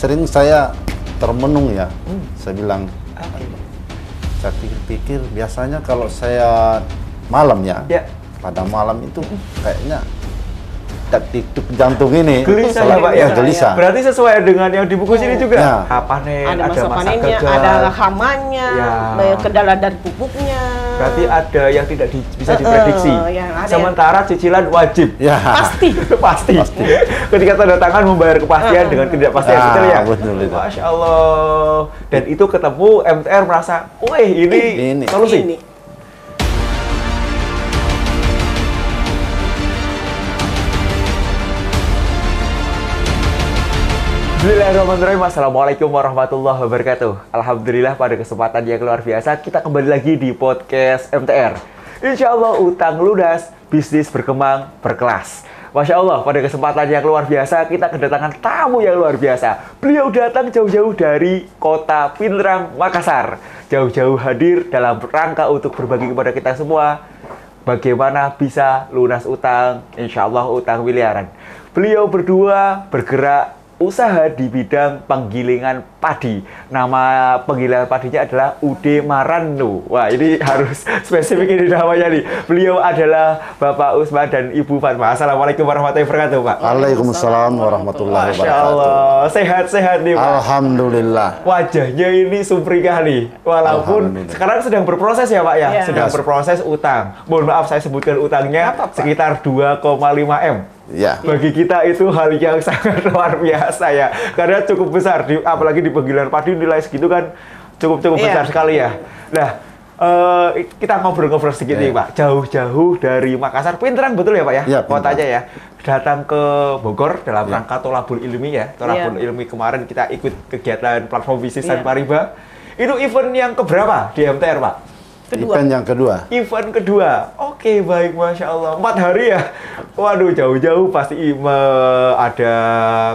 sering saya termenung ya. Saya bilang, saya pikir-pikir biasanya kalau saya malam ya, pada malam itu kayaknya detik jantung ini gelisah ya Pak ya? Gelisah. Berarti sesuai dengan yang di buku sini juga? Ya. Panen, Ada masa panennya, gagal. ada hamannya, kendala dari pupuknya. Berarti ada yang tidak bisa diprediksi. Sementara cicilan wajib. Ya. Pasti. Pasti. Ketika tanda tangan membayar kepastian dengan ketidakpastian betul ya? Betul itu. Masya Allah. Dan itu ketemu MTR merasa, wih ini solusi. Ini. Bismillahirrahmanirrahim. Assalamualaikum warahmatullahi wabarakatuh. Alhamdulillah pada kesempatan yang luar biasa kita kembali lagi di podcast MTR. Insya Allah utang lunas, bisnis berkembang berkelas. Masya Allah pada kesempatan yang luar biasa kita kedatangan tamu yang luar biasa. Beliau datang jauh-jauh dari kota Pinrang, Makassar. Jauh-jauh hadir dalam rangka untuk berbagi kepada kita semua bagaimana bisa lunas utang, insya Allah utang miliaran. Beliau berdua bergerak usaha di bidang penggilingan padi. Nama penggilingan padinya adalah Ude Marando. Wah, ini harus spesifik ini namanya nih. Beliau adalah Bapak Usman dan Ibu Fatma. Assalamualaikum warahmatullahi wabarakatuh, Pak. Waalaikumsalam warahmatullahi wabarakatuh. Masya Allah, sehat-sehat nih, Pak. Alhamdulillah. Wajahnya ini sumringah nih. Walaupun sekarang sedang berproses ya, Pak ya? Sedang berproses utang. Mohon maaf saya sebutkan utangnya sekitar 2,5 M. Ya. Bagi kita itu hal yang sangat luar biasa ya, karena cukup besar, apalagi di penggilingan padi nilai segitu kan cukup besar sekali ya. Nah, kita ngobrol-ngobrol sedikit nih Pak, jauh-jauh dari Makassar, Pinrang betul ya Pak ya, kotanya ya, datang ke Bogor dalam rangka Tholabul Ilmi ya, Tholabul Ilmi kemarin kita ikut kegiatan platform bisnis Tanpa Riba. Itu event yang keberapa di MTR Pak? Event yang kedua. Event kedua. Oke, baik, Masya Allah. 4 hari ya? Waduh, jauh-jauh pasti ada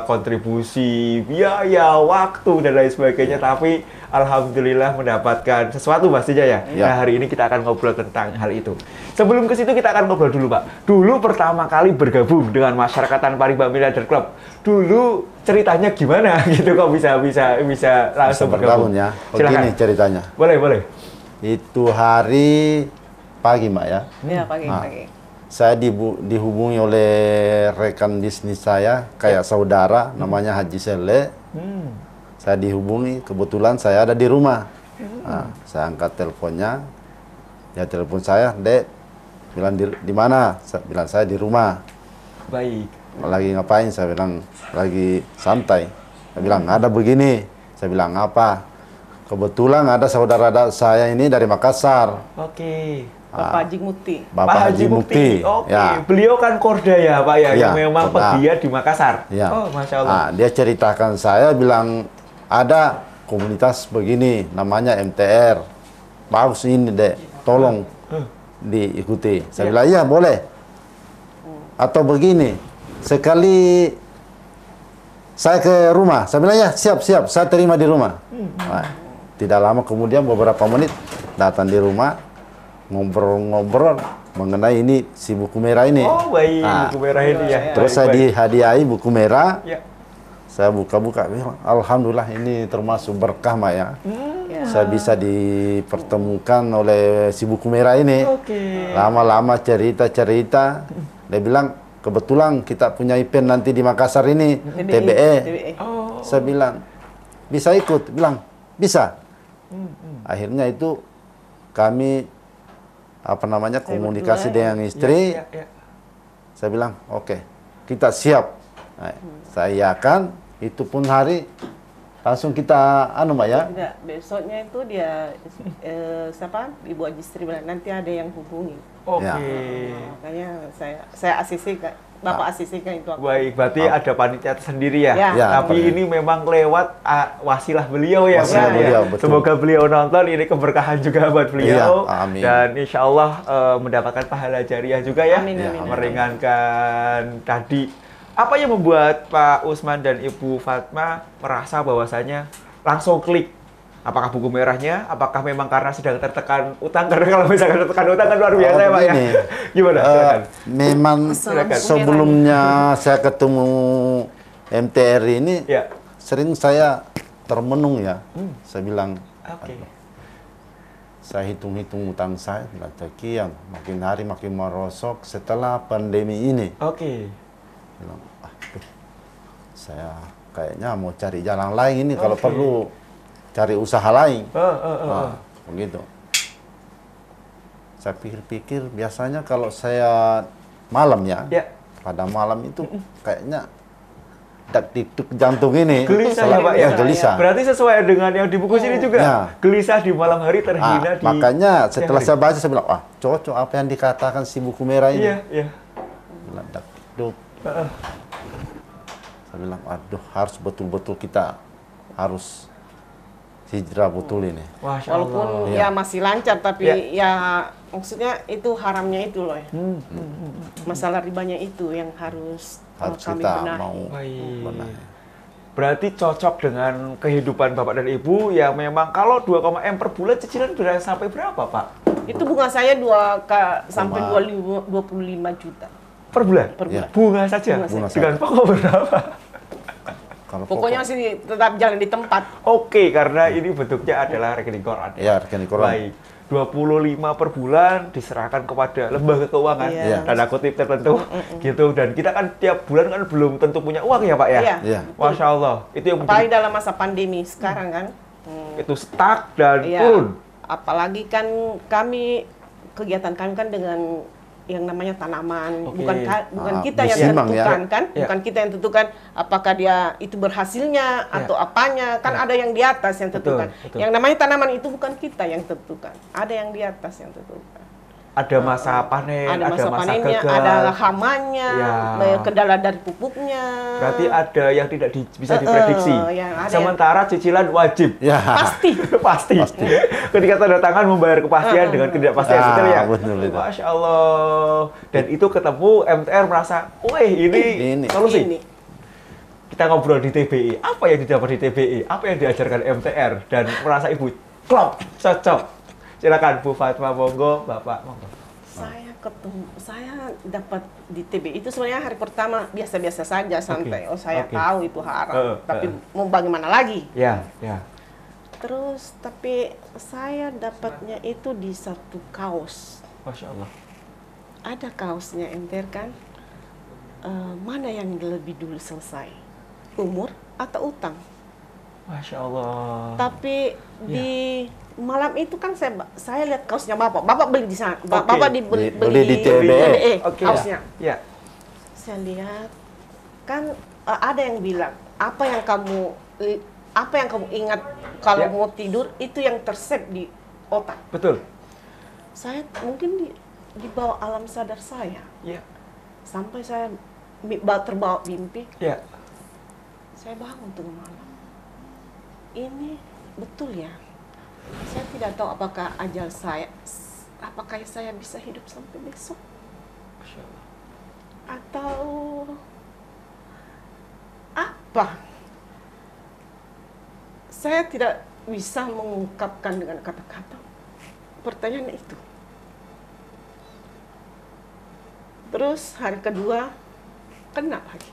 kontribusi, biaya, waktu, dan lain sebagainya. Tapi, Alhamdulillah mendapatkan sesuatu pastinya ya. Nah, hari ini kita akan ngobrol tentang hal itu. Sebelum ke situ, kita akan ngobrol dulu, Pak. Dulu pertama kali bergabung dengan Masyarakat Tanpa Riba Miliarder Club. Dulu ceritanya gimana gitu kok bisa langsung bergabung? Ya. Silakan. Begini ceritanya. Boleh. Itu hari pagi, Mak ya. Iya, pagi. Saya dihubungi oleh rekan bisnis saya, kayak saudara, namanya Haji Sele. Saya dihubungi, kebetulan saya ada di rumah. Nah, saya angkat teleponnya, ya telepon saya, Dek, bilang di mana? Saya bilang saya di rumah. Baik. Lagi ngapain? Saya bilang lagi santai. Saya bilang ada begini. Saya bilang apa? Kebetulan ada saudara saya ini dari Makassar. Oke. Bapak Haji Mukti. Bapak Haji Mukti. Oke. Ya. Beliau kan Korda ya Pak ya, yang memang Korda. pegiat di Makassar. Ya. Oh, Masya Allah. Nah, dia ceritakan saya bilang ada komunitas begini namanya MTR. Bagus ini Dek, tolong diikuti. Saya bilang iya boleh. Atau begini, sekali saya ke rumah, saya bilang ya siap, saya terima di rumah. Nah, tidak lama kemudian beberapa menit datang di rumah, ngobrol-ngobrol mengenai ini si buku merah ini. Oh baik, buku merah ini ya. Terus saya dihadiahi buku merah. Ya. Saya buka-buka, alhamdulillah ini termasuk berkah Mak ya. Saya bisa dipertemukan oleh si buku merah ini. Lama-lama cerita, dia bilang kebetulan kita punya event nanti di Makassar ini, TBE. Saya bilang bisa ikut, bilang bisa. Akhirnya itu kami komunikasi dengan istri. Saya bilang oke, kita siap. Nah, saya akan itu pun hari langsung kita Mbak ya. Tidak, besoknya itu dia Ibu Haji Sri bilang nanti ada yang hubungi. Oke. Makanya saya asisikan. Bapak asisikan itu aku. Baik, berarti ada panitia sendiri ya. Ya, tapi ini memang lewat wasilah beliau ya. Wasilah beliau, betul. Semoga beliau nonton, ini keberkahan juga buat beliau. Amin. Dan insya Allah mendapatkan pahala jariah juga ya. Amin. Meringankan tadi. Apa yang membuat Pak Usman dan Ibu Fatma merasa bahwasanya langsung klik? Apakah buku merahnya? Apakah memang karena sedang tertekan utang? Karena kalau misalkan tertekan utang kan luar biasa ya Pak ya. Gimana? Memang sebelumnya saya ketemu MTR ini, sering saya termenung ya. Saya bilang, Oke. saya hitung-hitung utang saya, bilang sekian, makin hari makin merosot setelah pandemi ini. Oke. Bilang, aduh, saya kayaknya mau cari jalan lain ini, kalau Oke. perlu cari usaha lain. Nah, begitu. Saya pikir-pikir, biasanya kalau saya malam ya, Ya. pada malam itu kayaknya dak jantung ini Gelisah ya Pak ya? gelisah. Berarti sesuai dengan yang di buku sini juga. Ya. Gelisah di malam hari, terhina di... Makanya setelah siang saya baca, saya bilang, wah cocok apa yang dikatakan si buku merah hari. ini. Iya, iya. Bilang, saya bilang, aduh, harus betul-betul kita harus hijrah betul ini. Masya Walaupun Allah. ya masih lancar, tapi Ya. ya maksudnya itu haramnya itu loh ya. Masalah ribanya itu yang harus kami kita benahi. mau Baik. benahi. Berarti cocok dengan kehidupan Bapak dan Ibu yang memang kalau 2, M per bulan cicilan sudah sampai berapa Pak? Itu bunga saya sampai 25 juta Per bulan? per bulan. Bunga saja? Bunga saja. Dengan pokok berapa? Kalau Pokoknya masih tetap jalan di tempat. Oke, karena ini bentuknya adalah rekening koran. ya rekening koran. Baik. 25 per bulan diserahkan kepada lembaga keuangan Iya. tanda kutip tertentu gitu, dan kita kan tiap bulan kan belum tentu punya uang ya Pak ya. Iya. Iya. Masya Allah, itu yang Apalagi menjadi, dalam masa pandemi sekarang kan. itu stuck dan Iya. turun. Apalagi kan kegiatan kami kan dengan yang namanya tanaman, Oke. bukan kita yang musiman ya. tentukan kan, Ya. bukan kita yang tentukan apakah dia itu berhasilnya atau apanya, kan ada yang di atas yang Betul, tentukan. betul. Yang namanya tanaman itu bukan kita yang tentukan, ada yang di atas yang tentukan. Ada masa panen, Ada masa gagal. panennya, ada hamanya, Ya. kendala dari pupuknya. Berarti ada yang tidak bisa diprediksi. yang ada Sementara cicilan wajib. Ya. pasti. Pasti. Ketika tanda tangan membayar kepastian dengan ketidakpastian detail ya. Betul itu. Masya Allah. Dan itu ketemu MTR merasa, weh ini solusi. Ini. Kita ngobrol di TBI. Apa yang didapat di TBI? Apa yang diajarkan MTR? Dan merasa ibu klop, cocok. Silakan Bu Fatma, monggo, Bapak, monggo. Saya dapat di TB itu sebenarnya hari pertama biasa-biasa saja, santai. Oh, saya Oke. tahu itu haram, tapi mau bagaimana lagi? Ya, ya. Terus tapi saya dapatnya itu di satu kaos. Masya Allah. Ada kaosnya MTR kan? Mana yang lebih dulu selesai? Umur atau utang? Masya Allah. Tapi di malam itu kan saya lihat kaosnya Bapak beli di sana. Bapak Beli di TBE. Oke. kaosnya. Ya. Saya lihat kan ada yang bilang apa yang kamu ingat kalau mau tidur itu yang tersave di otak. Betul. Saya mungkin di bawah alam sadar saya Ya. sampai saya terbawa mimpi. Ya. Saya bangun tengah malam. Ini betul ya. Saya tidak tahu apakah apakah saya bisa hidup sampai besok Masya Allah. atau apa. Saya tidak bisa mengungkapkan dengan kata-kata pertanyaan itu. Terus hari kedua kena lagi,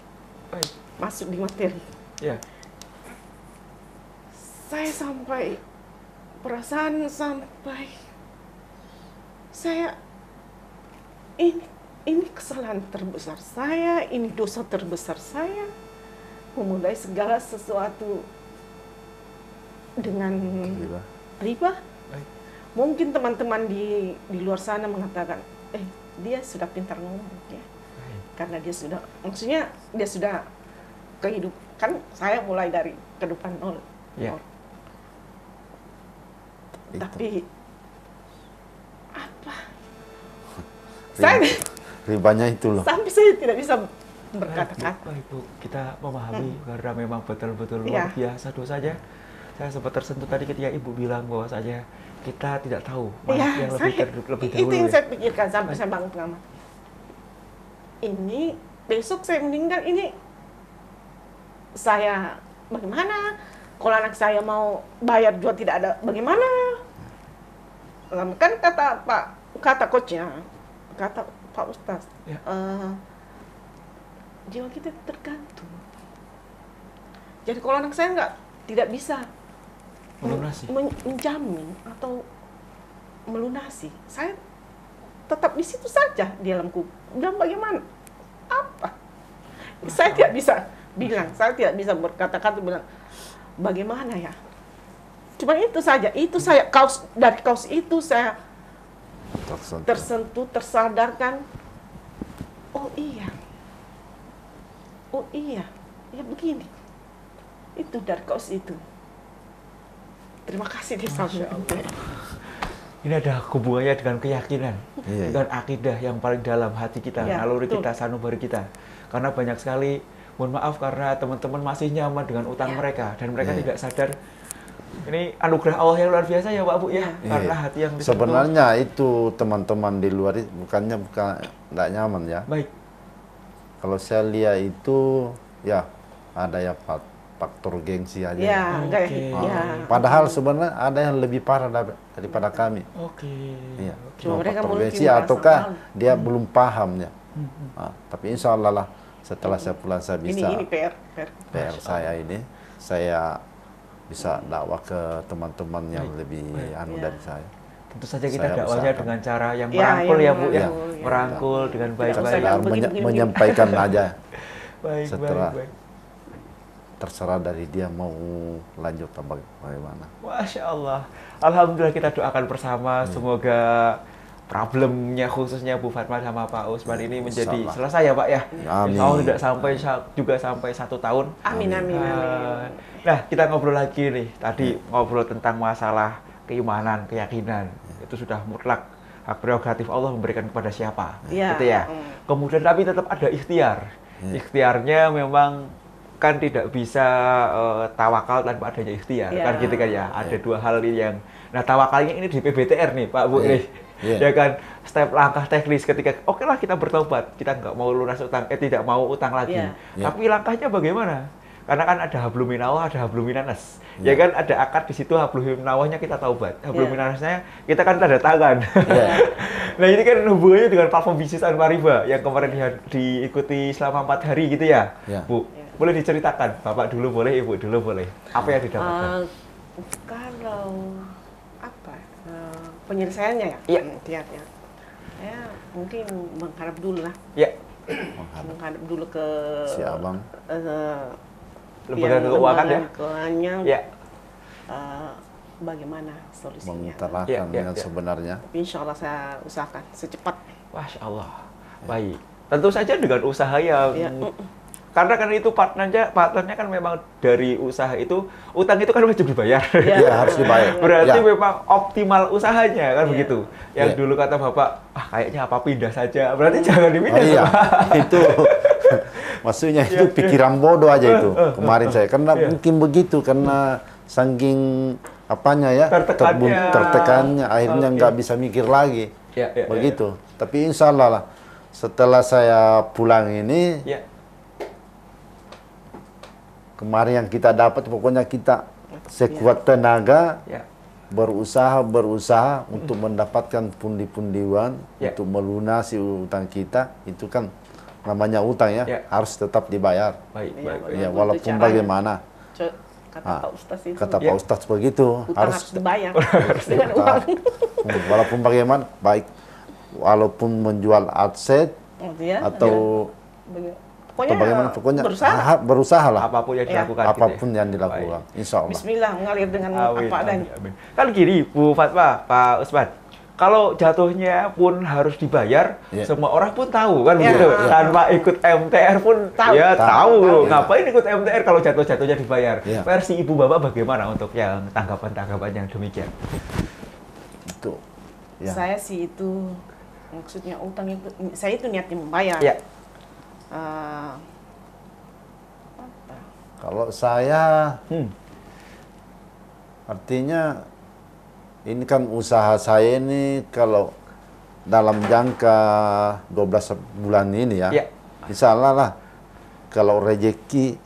Baik. masuk di materi. Ya. Saya sampai saya ini kesalahan terbesar saya, ini dosa terbesar saya, memulai segala sesuatu dengan riba. Baik. Mungkin teman-teman di luar sana mengatakan, dia sudah pintar ngomong ya, karena maksudnya dia sudah kehidupan. Kan saya mulai dari kehidupan nol. Ya. Tapi apa? Saya Ribanya itu loh. sampai saya tidak bisa berkata-kata. Baik, Bu. Kita memahami karena memang betul-betul luar Iya. biasa dosanya. Saya sempat tersentuh tadi ketika Ibu bilang bahwa saja kita tidak tahu mana Ya, yang lebih dahulu. itu yang ya. saya pikirkan sampai saya bangun tengah malam. Ini besok saya meninggal, ini saya bagaimana? Kalau anak saya mau bayar juga tidak ada, bagaimana? Kan kata coachnya, kata Pak Ustaz, Ya. jiwa kita tergantung. Jadi kalau anak saya tidak bisa Melunasi. menjamin atau melunasi, saya tetap di situ saja di dalam kubur. Dan bagaimana? Apa? Saya tidak bisa bilang, saya tidak bisa berkata-kata bilang bagaimana ya. Cuma itu saja, dari kaos itu saya tersentuh, tersadarkan. Oh iya, ya begini. Itu dari kaos itu. Terima kasih di Ini ada hubungannya dengan keyakinan, Iya, dengan akidah yang paling dalam hati kita, Ya, naluri betul. kita, sanubari kita. Karena banyak sekali, mohon maaf karena teman-teman masih nyaman dengan utang Ya. mereka dan mereka Iya. tidak sadar. Ini anugerah Allah yang luar biasa ya Pak Bu ya, Iya. karena Iya. hati yang disentuh. Sebenarnya itu teman-teman di luar itu bukan tidak nyaman ya. Baik, Kalau saya lihat itu ya ada ya faktor gengsi aja. Ya, enggak Oke. ya. Padahal sebenarnya ada yang lebih parah daripada kami. oke. Iya. Cuma mereka faktor mungkin gengsi merasa ataukah malu. dia belum pahamnya. Tapi insya Allah lah setelah saya pulang saya bisa Ini PR. PR saya ini saya bisa dakwah ke teman-teman yang Baik, lebih baik. Ya. dari saya. Tentu saja kita Saya dakwahnya usahakan. dengan cara yang Ya, merangkul yang ya Bu ya, merangkul, ya. merangkul dengan Tidak usah baik-baik. bilang Sekedar begini. menyampaikan aja. Baik, Setelah baik, baik. terserah dari dia mau lanjut atau bagaimana. Masya Allah. Alhamdulillah kita doakan bersama semoga problemnya khususnya Bu Fatma sama Pak Usman ini menjadi Insyaallah. selesai ya Pak ya. Amin. Insya Allah tidak sampai 1 tahun. Amin. Nah, kita ngobrol lagi nih. Tadi ngobrol tentang masalah keimanan, keyakinan. Itu sudah mutlak hak prerogatif Allah memberikan kepada siapa. Iya. Gitu ya. Kemudian tapi tetap ada ikhtiar. Ikhtiarnya memang kan tidak bisa tawakal tanpa adanya ikhtiar. Iya. Kan gitu kan ya. Ada dua hal ini yang nah tawakalnya ini di PBTR nih Pak Bu Iya. nih. Iya. Ya kan step langkah teknis ketika oke lah kita bertobat, kita nggak mau lunas utang, tidak mau utang lagi. Iya. Iya. Tapi langkahnya bagaimana? Karena kan ada hablum minallah, ada hablum minanas. Ya kan ada akad di situ hablum minallahnya kita taubat. Hablum minanasnya kita kan tanda tangan. Iya. Nah ini kan hubungannya dengan platform bisnis tanpa riba yang kemarin diikuti selama 4 hari gitu ya, Iya. Bu. Boleh diceritakan, Bapak dulu boleh, Ibu dulu boleh. Apa yang didapatkan? Kalau penyelesaiannya ya? Iya. Ya. Ya, mungkin menghadap dulu lah. Ya, Menghadap dulu ke Si abang. lembaga keuangan ya. keuangannya. Ya, Bagaimana solusinya? Mengutarakan Iya, iya, yang iya. sebenarnya. Tapi insya Allah saya usahakan secepat. Masya Allah. Baik. Tentu saja dengan usaha yang Ya. karena kan itu partnernya kan memang dari usaha itu utang itu kan wajib dibayar. Ya. Iya, harus dibayar. Berarti Ya. memang optimal usahanya kan Iya. begitu. Yang Iya. dulu kata Bapak, kayaknya apa pindah saja. Berarti jangan Oh dipindah. iya, Pak. itu maksudnya itu pikiran bodoh aja itu kemarin saya. Karena Iya. mungkin begitu karena saking apanya ya Tertekannya. tertekannya akhirnya Oke. nggak bisa mikir lagi. Ya, ya, Begitu. Tapi insya Allah lah setelah saya pulang ini Ya. kemarin yang kita dapat pokoknya kita sekuat tenaga Ya. berusaha untuk mendapatkan pundi-pundi uang Ya. untuk melunasi utang kita. Itu kan namanya utang ya, Ya. harus tetap dibayar. Baik, Iya, baik, baik. Ya Itu walaupun caranya. bagaimana. Kata Ah, Pak Ustadz itu. Kata Ya. Pak Ustadz begitu, Utang harus harus dibayar dengan uang. walaupun bagaimana, baik walaupun menjual aset Ya. atau Pokoknya, bagaimana, pokoknya berusaha. berusaha lah Apapun yang Ya. dilakukan. gitu ya. apapun yang dilakukan, insya Allah. Bismillah mengalir dengan Amin, apa adanya. amin, amin. Kan gini, Bu Fatma, Pak Usman. Kalau jatuhnya pun harus dibayar, Iya. semua orang pun tahu kan Iya, gitu. iya. Tanpa ikut MTR pun Tahu. ya tahu. Tahu. Ngapain ikut MTR kalau jatuh-jatuhnya dibayar? Iya. Versi Ibu Bapak bagaimana untuk yang tanggapan-tanggapan yang demikian? Itu. Ya. Saya sih itu maksudnya utang itu saya itu niatnya membayar. Ya. Apa? Kalau saya artinya ini kan usaha saya ini kalau dalam jangka 12 bulan ini ya, Ya. insya Allah lah kalau rezeki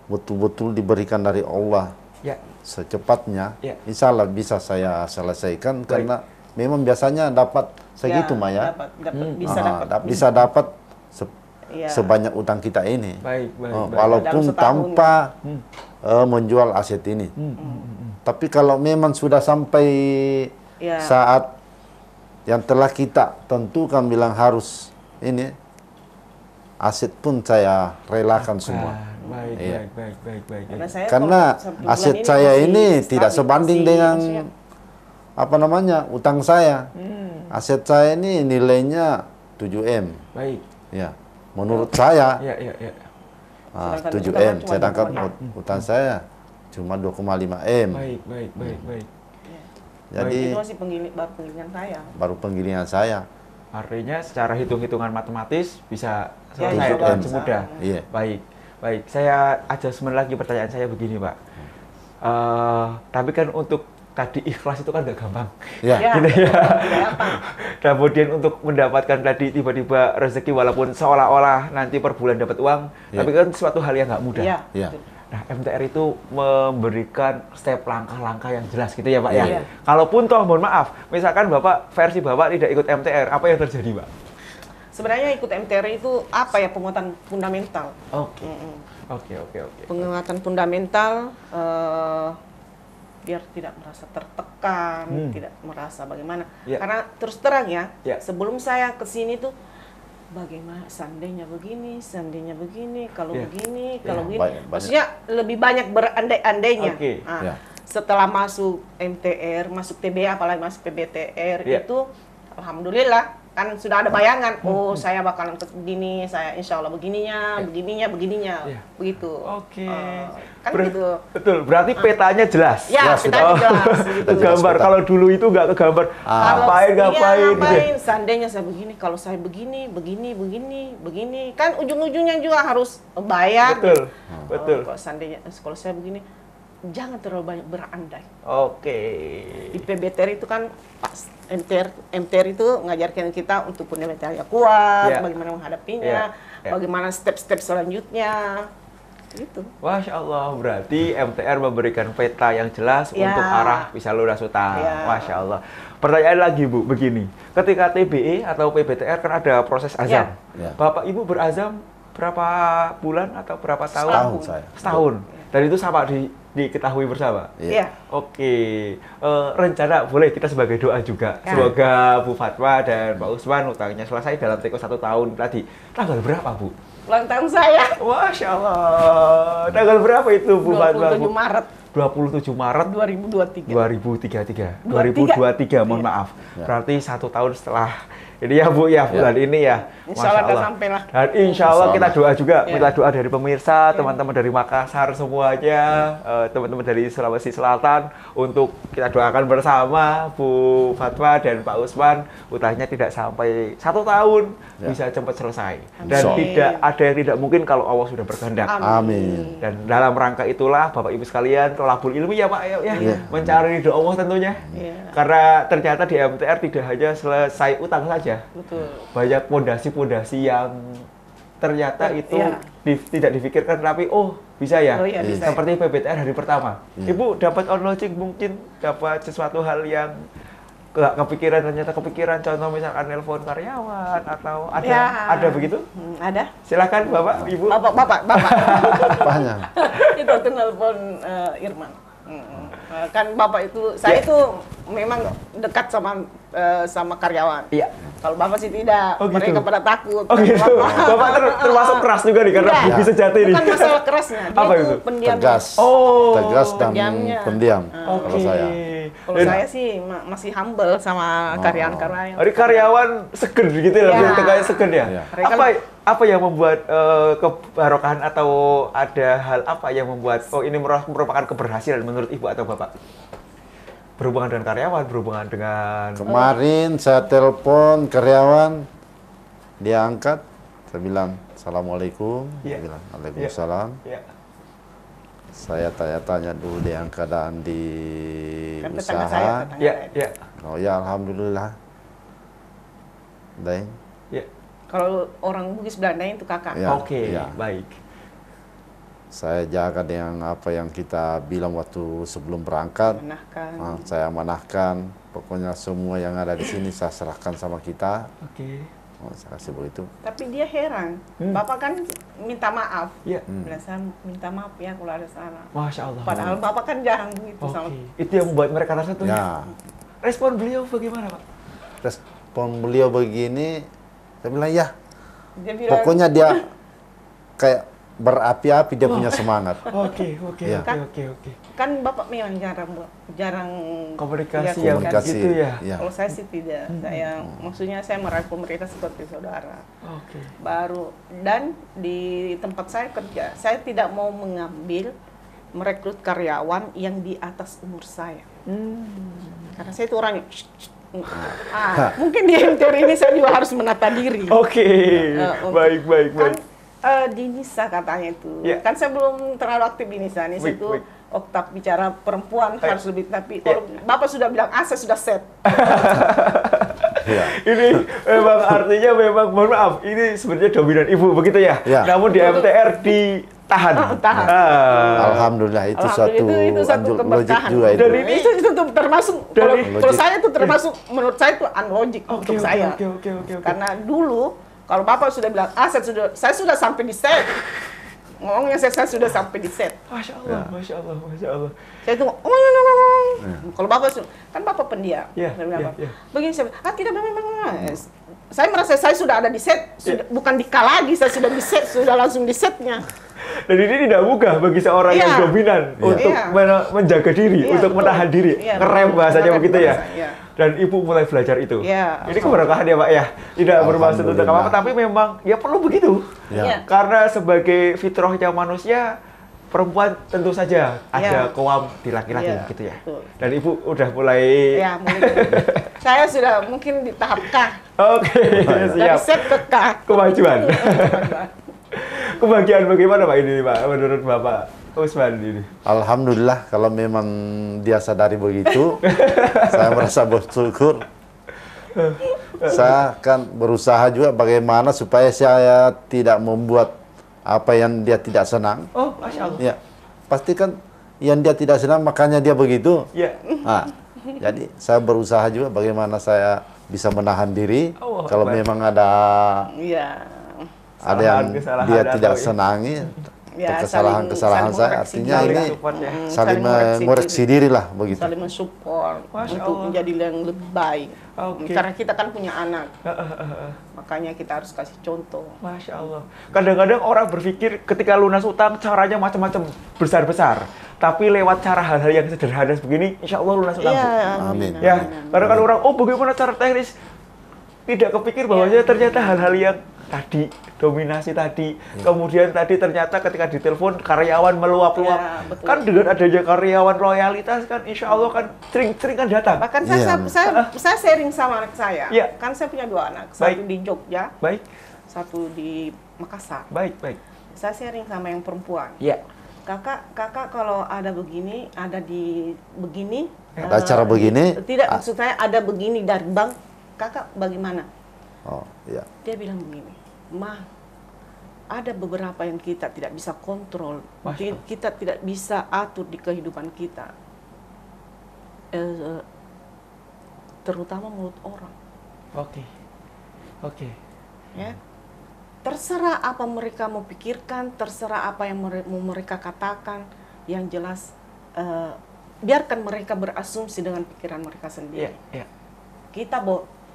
betul-betul diberikan dari Allah Ya. secepatnya, Ya. insya Allah bisa saya selesaikan karena memang biasanya dapat segitu Maya. Dapat bisa dapat. Bisa dapat Iya. sebanyak utang kita ini. Baik, baik, Oh, baik. walaupun Dalam setahun. tanpa menjual aset ini. Tapi kalau memang sudah sampai Iya. saat yang telah kita tentukan bilang harus ini, aset pun saya relakan semua. Baik, Iya. baik. Karena saya Karena kalau sampai bulan aset ini saya masih ini stabil, tidak sebanding masih- dengan maksudnya, apa namanya utang saya. Aset saya ini nilainya 7M. Baik. Ya, menurut saya Ya. Sedangkan 7M. utang cuma Sedangkan 2,5. utang saya cuma 2,5M. Baik. Jadi itu masih baru penggilingan saya. baru penggilingan saya. Artinya secara hitung-hitungan matematis bisa Ya, selesai insya dengan Allah. semudah. Iya. Baik. Saya adjustment lagi pertanyaan saya begini, Pak. Tapi kan untuk tadi ikhlas itu kan nggak gampang. Ya. Ya, Gitu ya. tidak apa. Kemudian untuk mendapatkan tadi tiba-tiba rezeki walaupun seolah-olah nanti per bulan dapat uang, Ya. tapi kan suatu hal yang nggak mudah. Iya. Ya. betul. Nah, MTR itu memberikan step langkah-langkah yang jelas gitu ya, Pak ya. Iya. Kalaupun toh mohon maaf, misalkan versi Bapak tidak ikut MTR, apa yang terjadi, Pak? Sebenarnya ikut MTR itu apa ya, penguatan fundamental. Oke. Mm-mm. Oke. Penguatan fundamental biar tidak merasa tertekan, tidak merasa bagaimana. Ya. Karena terus terang ya, Ya. sebelum saya ke sini tuh bagaimana seandainya begini, kalau Ya. begini, Ya. kalau begini. Banyak. Maksudnya lebih banyak berandai-andainya. Oke. Nah, Ya. setelah masuk MTR, masuk TBA, apalagi masuk PBTR Ya. itu alhamdulillah kan sudah ada bayangan. Oh, saya bakalan begini, saya insya Allah begininya, Ya. begitu. Oke. Kan gitu. Betul. Berarti petanya jelas. Ya, Ya, petanya Oh, jelas. Gitu. kegambar. Jelas, Kalau dulu itu nggak kegambar. Kalau Ngapain iya, gitu ya. ngapain? Seandainya saya begini, kalau saya begini, kan ujung-ujungnya juga harus bayar. Betul. Oh, Betul. kalau saya begini, jangan terlalu banyak berandai. Oke. Di PBTR itu kan pas MTR itu ngajarkan kita untuk punya mental yang kuat, Ya. bagaimana menghadapinya, Ya. bagaimana step-step selanjutnya. Gitu. Masya Allah, berarti MTR memberikan peta yang jelas Ya. untuk arah bisa lunas utang. Ya. Masya Allah. Pertanyaan lagi Bu, begini. Ketika TBE atau PBTR kan ada proses azam. Ya. Bapak Ibu berazam berapa bulan atau berapa tahun? Setahun saya. Setahun. Dan itu sama diketahui bersama. Iya. Iya. Oke, rencana boleh kita sebagai doa juga. Ya. Semoga Bu Fatwa dan Pak Usman utangnya selesai dalam tempo 1 tahun tadi. Tanggal berapa Bu? Ulang tahun saya Masya Allah. Tanggal berapa itu Bu Fatwa? 27 Maret 27 Maret 2023. 2023, mohon maaf. Ya. Berarti 1 tahun setelah ini ya Bu ya, bulan ini ya. Insya Allah udah sampai lah. Dan insya Allah Insya kita doa juga, Ya. minta doa dari pemirsa, teman-teman dari Makassar semuanya, teman-teman dari Sulawesi Selatan, untuk kita doakan bersama Bu Fatwa dan Pak Usman, utangnya tidak sampai 1 tahun, Ya. bisa cepat selesai. Dan Amin. tidak ada yang tidak mungkin kalau Allah sudah berkehendak. Amin. Dan dalam rangka itulah Bapak Ibu sekalian, tolabul ilmi ya Pak ya, Iya. mencari ridho Allah tentunya. Iya. Karena ternyata di MTR tidak hanya selesai utang saja, Betul. banyak pondasi-pondasi yang ternyata itu Iya. tidak difikirkan, tapi oh bisa ya, Oh iya, bisa. seperti PBTR hari pertama. Iya. Ibu dapat onloging, mungkin dapat sesuatu hal yang nggak kepikiran, ternyata kepikiran, contoh misalkan nelpon karyawan atau ada Ya. ada begitu? Ada. Silakan Bapak, Ibu. Bapak. Apanya? Itu waktu nelpon Irman. Kan Bapak itu, saya Ya. itu memang dekat sama karyawan. Iya. Kalau Bapak sih tidak, Oh, gitu. mereka pada takut. Oh gitu. Bapak termasuk keras juga nih karena Enggak. bumi sejati nih. Bukan masalah kerasnya, dia Apa tuh itu? pendiam. Tegas. Oh. Tegas dan pendiamnya. pendiam. Oke. Kalau saya. Kalau Dan saya sih masih humble sama karyawan-karyawan. dari karyawan seger gitu ya, Ya. lebih tegaknya seger ya. Ya. Apa yang membuat kebarokahan atau ada hal apa yang membuat ini merupakan keberhasilan menurut Ibu atau Bapak? Berhubungan dengan karyawan, berhubungan dengan Kemarin saya telepon karyawan, dia angkat, saya bilang Assalamualaikum, dia Iya. bilang Waalaikumsalam. ya. Saya tanya-tanya dulu dengan keadaan di Kan tetangga saya, usaha. tetangga Ya, saya. ya, Oh ya, alhamdulillah. Daeng. ya. Kalau orang Bugis Belanda itu kakak. Ya, Oke, ya. baik. Saya jaga dengan apa yang kita bilang waktu sebelum berangkat. Menahkan. Saya manahkan, pokoknya semua yang ada di sini saya serahkan sama kita. Oke. Oh, saya kasih begitu. Tapi dia heran. Bapak kan minta maaf. Iya. Bilang, saya minta maaf ya kalau ada salah. Masya Allah. Padahal Bapak kan jarang begitu sama. Oke. Itu yang membuat mereka rasa tuh. Ya, Respon beliau bagaimana, Pak? respon beliau begini, saya bilang ya, Dia bilang, pokoknya dia kayak berapi-api, dia punya semangat. Oke. Iya. kan Bapak memang jarang Komunikasi ya, yang Komunikasi. gitu ya. Ya. Kalau saya sih tidak. Saya maksudnya saya merangkul mereka seperti saudara. Oke. Baru dan di tempat saya kerja, saya tidak mau merekrut karyawan yang di atas umur saya. Karena saya itu orangnya mungkin di MTR ini saya juga harus menata diri. Oke. Baik. Kan di NISA katanya itu. Ya. Kan saya belum terlalu aktif di NISA. NISA itu Baik. oktav bicara perempuan harus lebih. Tapi kalau Bapak sudah bilang saya sudah set. Iya. Ini memang artinya memang, mohon maaf, ini sebenarnya dominan ibu begitu ya. Ya. Namun di MTR ditahan. Tahan. Alhamdulillah itu Alhamdulillah, itu satu logik keberkahan. juga itu. Dan ini itu termasuk dari- kalau saya itu termasuk menurut saya itu unlogic untuk saya. Oke. Karena dulu kalau Bapak sudah bilang saya sudah sampai di set. Ngomongnya saya sudah sampai di set. Masya Allah. Saya itu kalau Bapak kan Bapak pendiam. Iya, Saya bilang, iya. begini saya bilang, tidak saya merasa saya sudah ada di set, bukan di lagi, saya sudah di set, sudah langsung di setnya. Dan ini tidak mudah bagi seorang Iya. yang dominan untuk Iya. menjaga diri, Iya, untuk betul. menahan diri, Iya, ngerem betul. bahasanya Ngerem begitu ya. bahasa, iya. Dan ibu mulai belajar itu. Iya. Ini keberkahan ya Pak ya. Tidak bermaksud untuk Alhamdulillah. apa-apa, tapi memang ya perlu begitu. Ya. Iya. Karena sebagai fitrahnya manusia, perempuan tentu saja ada Iya. kewam di laki-laki Iya, gitu ya. betul. Dan ibu udah mulai Ya, mungkin. Saya sudah mungkin di tahap K. oke, Dari siap. set ke K. Kemajuan. Kebahagiaan bagaimana Pak ini Pak menurut Bapak Usman ini? Alhamdulillah kalau memang dia sadari begitu, saya merasa bersyukur. Saya akan berusaha juga bagaimana supaya saya tidak membuat apa yang dia tidak senang. Oh, Masya Allah. Ya, pasti kan yang dia tidak senang makanya dia begitu. Ya. Nah, jadi saya berusaha juga bagaimana saya bisa menahan diri Allah kalau Akbar. memang ada Iya. yang Kesalahan dia atau tidak ya. senangi, Ya, kesalahan-kesalahan saling saya, mengoreksi artinya diri. ini support ya. saling mengoreksi diri lah begitu. Saling mensupport Masya untuk Allah. menjadi yang lebih baik. Oke. Karena kita kan punya anak, makanya kita harus kasih contoh. Masya Allah. Kadang-kadang orang berpikir ketika lunas utang caranya macam-macam besar-besar. Tapi lewat cara hal-hal yang sederhana begini, insya Allah lunas utang. Bu. Amin. Ya, karena kan orang, oh bagaimana cara teknis? Tidak kepikir bahwasanya ternyata hal-hal yang tadi, dominasi tadi, kemudian tadi ternyata ketika ditelepon karyawan meluap-luap. Ya, betul. Kan dengan adanya karyawan loyalitas kan insya Allah kan sering-sering kan datang. Bahkan Iya. saya sharing sama anak saya. Iya. Kan saya punya 2 anak, satu Baik. di Jogja, Baik, satu di Makassar. baik. Saya sharing sama yang perempuan. Ya. Kakak kalau ada begini, ada di begini. Ada cara begini. Tidak, maksud saya ada begini dari bank. Kakak bagaimana? Oh, iya. Dia bilang begini, Ma, ada beberapa yang kita tidak bisa kontrol, Masya Allah. kita tidak bisa atur di kehidupan kita, terutama mulut orang. Oke. Ya, terserah apa mereka mau pikirkan, terserah apa yang mau mereka katakan, yang jelas biarkan mereka berasumsi dengan pikiran mereka sendiri. Iya. Kita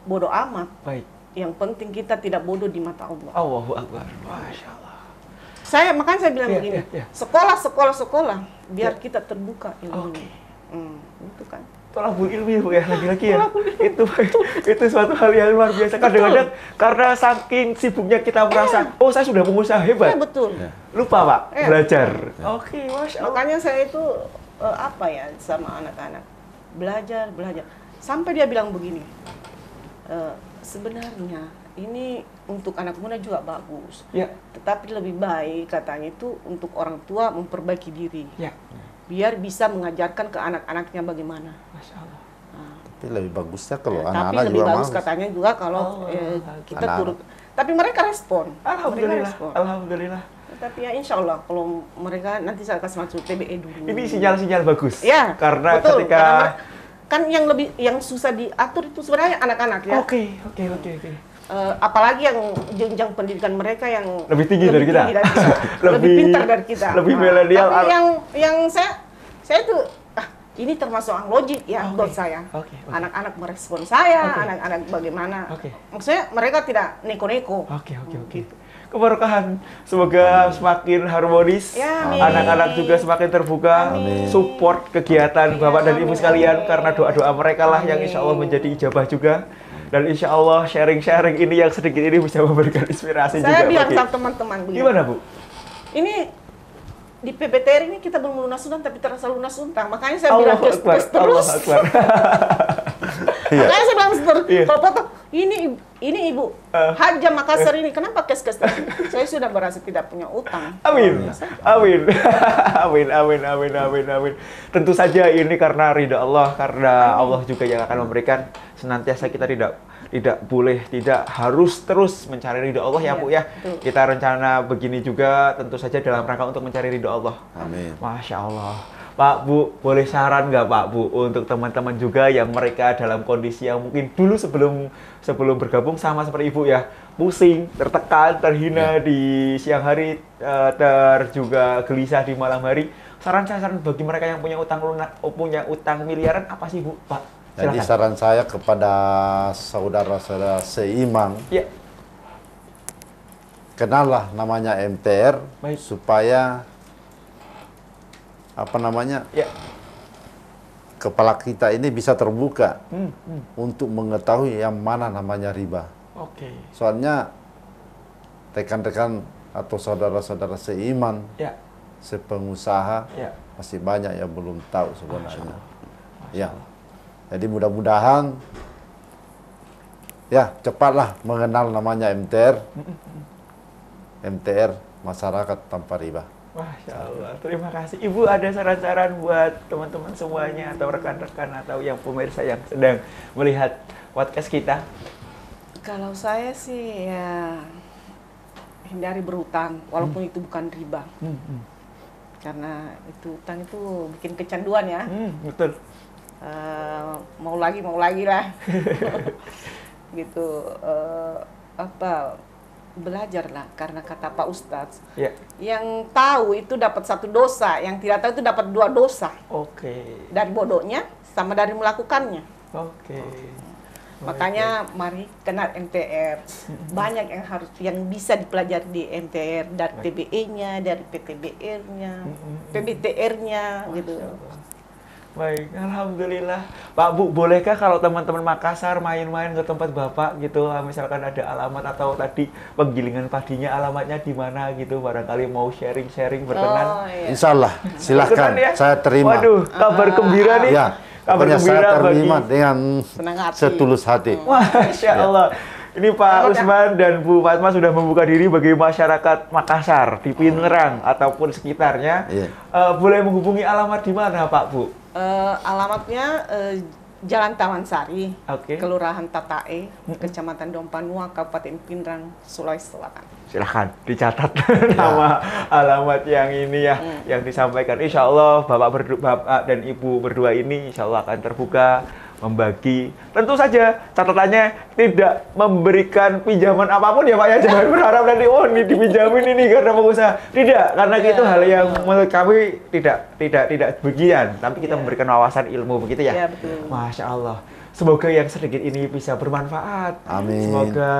bodoh amat. Baik. Yang penting kita tidak bodoh di mata Allah. Allahu Akbar. Masya Allah. Makanya saya bilang Iya, begini, iya. sekolah, biar kita terbuka ilmunya. Oke. Itu kan. Tolabul ilmi Bu ya, lagi-lagi ya. Itu suatu hal yang luar biasa. Kadang-kadang karena saking sibuknya kita merasa, oh saya sudah pengusaha Ya hebat. betul. Lupa Pak, Iya. belajar. Oke, Masya Allah. Makanya saya itu apa ya sama anak-anak, belajar. Sampai dia bilang begini, sebenarnya ini untuk anak muda juga bagus. Ya, Tetapi lebih baik katanya itu untuk orang tua memperbaiki diri. ya. Biar bisa mengajarkan ke anak-anaknya bagaimana. Masya Allah. Tapi lebih bagusnya kalau Tapi anak-anak lebih juga bagus mau. katanya juga kalau kita Anak-anak. turut. Tapi mereka respon. Mereka Alhamdulillah. respon. Alhamdulillah. Tapi ya insya Allah kalau mereka nanti saya kasih masuk TBE dulu. Ini sinyal-sinyal bagus. Ya, Karena betul. ketika Karena kan yang susah diatur itu sebenarnya anak-anak ya. Oke. apalagi yang jenjang pendidikan mereka yang Lebih tinggi dari kita. lebih Lebih- pintar dari kita. lebih milenial. Tapi yang saya tuh ini termasuk yang logik ya buat saya. Oke. Anak-anak merespon saya, Oke. anak-anak bagaimana. Oke. Maksudnya mereka tidak neko-neko. Oke. Keberkahan, semoga semakin harmonis, Ya, amin. anak-anak juga semakin terbuka, Amin. support kegiatan Bapak dan Ibu amin, sekalian, amin. karena doa-doa mereka lah yang Amin. insya Allah menjadi ijabah juga. Dan insya Allah sharing-sharing ini yang sedikit ini bisa memberikan inspirasi Saya juga bilang bagi- sama teman-teman begini. Gimana Bu? Ini di PBTR ini kita belum lunas utang tapi terasa lunas utang. Makanya saya bilang Allahu Akbar, kes terus. Allahu Akbar. Makanya saya bilang terus. Iya. Kalau foto ini Ibu Haja Makassar ini kenapa kes terus? Saya sudah berhasil tidak punya utang. Amin. Amin. Amin. Tentu saja ini karena ridha Allah, karena Allah juga yang akan memberikan. Senantiasa kita tidak harus terus mencari ridha Allah ya Iya, Bu ya. betul. Kita rencana begini juga tentu saja dalam rangka untuk mencari ridha Allah. Amin. Masya Allah. Pak Bu, boleh saran nggak Pak Bu untuk teman-teman juga yang mereka dalam kondisi yang mungkin dulu sebelum bergabung sama seperti Ibu ya, pusing, tertekan, terhina di siang hari, juga gelisah di malam hari. Saran-saran bagi mereka yang punya utang miliaran apa sih Bu, Pak? Jadi Silakan. saran saya kepada saudara-saudara seiman, Ya, kenallah namanya MTR Baik. supaya ya. kepala kita ini bisa terbuka Hmm. untuk mengetahui yang mana namanya riba. Oke. Soalnya rekan-rekan atau saudara-saudara seiman, Ya, sepengusaha ya. masih banyak yang belum tahu Masya sebenarnya. Allah. Ya, jadi mudah-mudahan ya cepatlah mengenal namanya MTR. MTR masyarakat tanpa riba. Masya Allah, terima kasih. Ibu ada saran-saran buat teman-teman semuanya atau rekan-rekan atau yang pemirsa yang sedang melihat podcast kita? Kalau saya sih ya hindari berhutang walaupun itu bukan riba. Karena itu utang itu bikin kecanduan ya. Betul. Mau lagi lah. Gitu. Belajarlah karena kata Pak Ustadz. Ya. Yang tahu itu dapat 1 dosa, yang tidak tahu itu dapat 2 dosa. Oke. Dari bodohnya sama dari melakukannya. Oke. Makanya mari kenal MTR. Banyak yang bisa dipelajari di MTR, dari TBE-nya, dari PTBR-nya, PBTR-nya gitu. Baik, alhamdulillah. Pak Bu, bolehkah kalau teman-teman Makassar main-main ke tempat Bapak gitu, misalkan ada alamat atau tadi penggilingan padinya alamatnya di mana gitu, barangkali mau sharing-sharing berkenan. Oh, iya. Insya Allah, silahkan, Berkenan ya? saya terima. Waduh, kabar gembira nih. Ya, Kabar pokoknya saya gembira terima bagi dengan Senang hati. setulus hati. Masya Allah. Ini Pak Kalau Usman dan Bu Fatma sudah membuka diri bagi masyarakat Makassar di Pinerang ataupun sekitarnya. Iya. Boleh menghubungi alamat di mana Pak Bu? Alamatnya Jalan Taman Sari, Oke. Kelurahan Tatae, Kecamatan Dompanua, Kabupaten Pinerang, Sulawesi Selatan. Silahkan dicatat nama alamat yang ini ya, yang disampaikan. Insya Allah Bapak dan Ibu berdua ini insya Allah akan terbuka, membagi. Tentu saja catatannya tidak memberikan pinjaman apapun ya Pak ya. Jangan berharap nanti ini dipinjamin ini karena pengusaha. Tidak, karena itu hal yang menurut kami tidak bagian. Tapi kita memberikan wawasan ilmu begitu ya. Iya, betul. Masya Allah. Semoga yang sedikit ini bisa bermanfaat. Amin. Semoga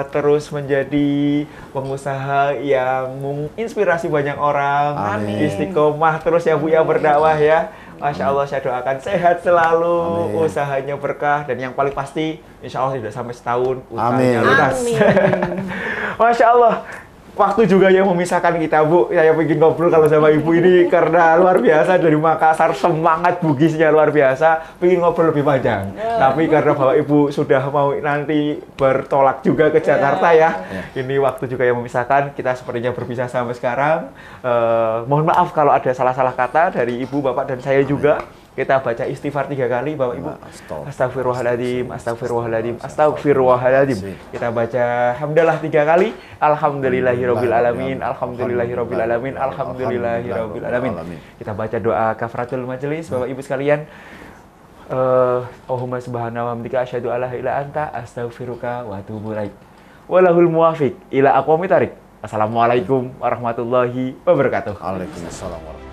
terus menjadi pengusaha yang menginspirasi banyak orang. Amin. Istiqomah terus ya Bu ya berdakwah ya. Masya Allah, saya doakan sehat selalu, Amin. usahanya berkah, dan yang paling pasti insya Allah tidak sampai setahun utangnya Amin. lunas. Amin. Masya Allah. Waktu juga yang memisahkan kita Bu. Saya ingin ngobrol kalau sama Ibu ini karena luar biasa dari Makassar, semangat bugisnya luar biasa. Pengen ngobrol lebih panjang. Tapi karena Bapak Ibu sudah mau nanti bertolak juga ke Jakarta ya. Ini waktu juga yang memisahkan. Kita sepertinya berpisah sampai sekarang. Mohon maaf kalau ada salah-salah kata dari Ibu, Bapak, dan saya juga. Kita baca istighfar 3 kali, Bapak Ibu. Astagfirullahaladzim, astagfirullahaladzim, astagfirullahaladzim. Kita baca hamdalah 3 kali. Alhamdulillahirabbil alamin, alhamdulillahirabbil alamin, alhamdulillahirabbil alamin. Kita baca doa kafaratul majelis, Bapak Ibu sekalian. Allahumma subhanahu wa bihamdika asyhadu alla ilaha illa anta astaghfiruka wa atubu ilaik. Walahul muwafiq ila aqwamit thariq. Assalamualaikum warahmatullahi wabarakatuh. Waalaikumsalam warahmatullahi